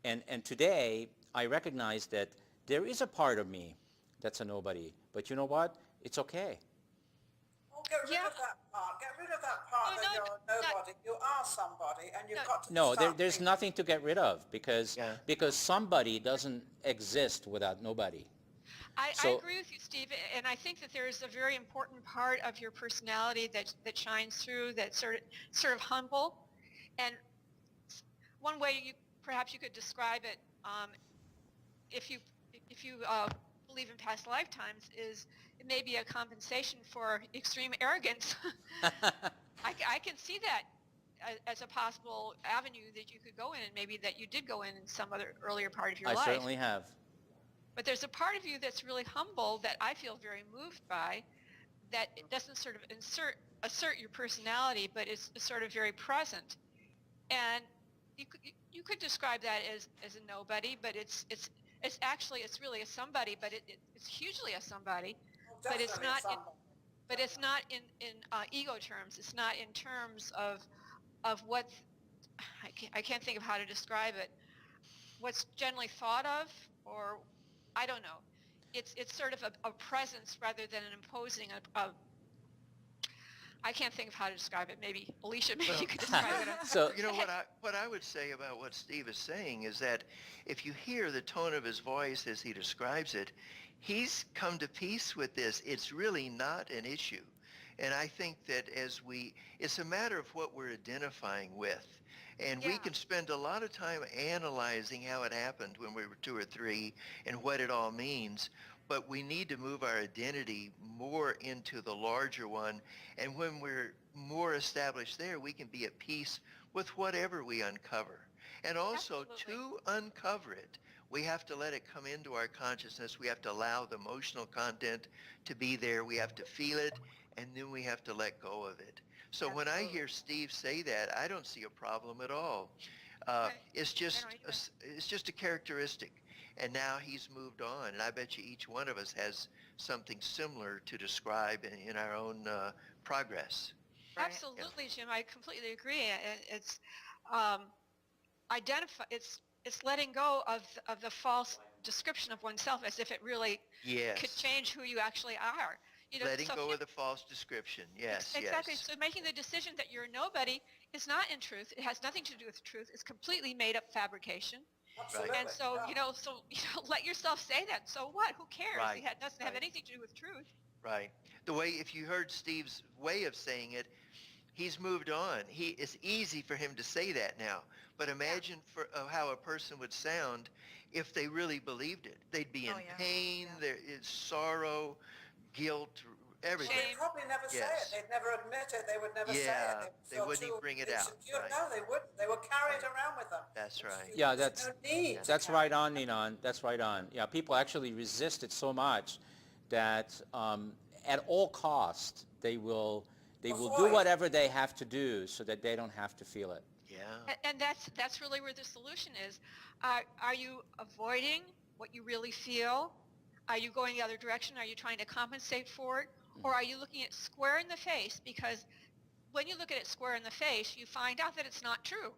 And today, I recognize that there is a part of me that's a nobody. But you know what? It's okay. Well, get rid Yeah. of that part. Get rid of that part No, that no, you're a not, nobody. You are somebody, and you've no. got to No, start there's being. nothing to get rid of because Yeah. somebody doesn't exist without nobody. I So agree with you, Steve, and I think that there's a very important part of your personality that shines through, that's sort of humble. And one way perhaps you could describe it, if you if you believe in past lifetimes, is it may be a compensation for extreme arrogance. I can see that as a possible avenue that you could go in, and maybe that you did go in some other earlier part of your I life. certainly have. But there's a part of you that's really humble that I feel very moved by, that it doesn't sort of assert your personality, but is sort of very present. And you could describe that as a nobody, but it's actually, it's really a somebody, but it's hugely a somebody. Well, But it's definitely not in, somebody. but it's not in ego terms. It's not in terms of what I can't think of how to describe it. What's generally thought of, or I don't know. It's sort of a presence rather than an imposing. I can't think of how to describe it. Maybe Alicia, maybe Well, you could describe it. So you know what I would say about what Steve is saying is that if you hear the tone of his voice as he describes it, he's come to peace with this. It's really not an issue. And I think that it's a matter of what we're identifying with. And we Yeah. can spend a lot of time analyzing how it happened when we were 2 or 3 and what it all means. But we need to move our identity more into the larger one. And when we're more established there, we can be at peace with whatever we uncover. And also Absolutely. to uncover it, we have to let it come into our consciousness. We have to allow the emotional content to be there. We have to feel it, and then we have to let go of it. So when I Absolutely. hear Steve say that, I don't see a problem at all. Okay. It's I just don't either. it's just a characteristic. And now he's moved on, and I bet you each one of us has something similar to describe in our own progress. Right. Absolutely, Jim. I completely agree. It's um, it's letting go of the false description of oneself as if it really could Yes. change who you actually are. Letting So if go you, of the false description. Yes, exactly. yes. So making the decision that you're nobody is not in truth. It has nothing to do with truth. It's completely made up fabrication. Absolutely. And so, Yeah. let yourself say that. So what? Who cares? Right, It doesn't have right, anything to do with truth. right. The way, if you heard Steve's way of saying it, he's moved on. It's easy for him to say that now. But Yeah. imagine how a person would sound if they really believed it. They'd be in Oh, yeah. pain, Yeah. there is sorrow, guilt, Well, everything. they'd Shame. probably never say it. Yes. They'd never admit it. They would never say it. Yeah, They would they feel wouldn't even too bring it out. insecure. Right, No, they wouldn't. They would carry it right. around with them. That's right. yeah, There's no need. to that's carry right it. on, Ninon. That's right on. Yeah, people actually resist it so much that at all cost they will do Avoid. whatever they have to do so that they don't have to feel it. Yeah, And that's really where the solution is. Are you avoiding what you really feel? Are you going the other direction? Are you trying to compensate for it? Or are you looking at square in the face? Because when you look at it square in the face, you find out that it's not true.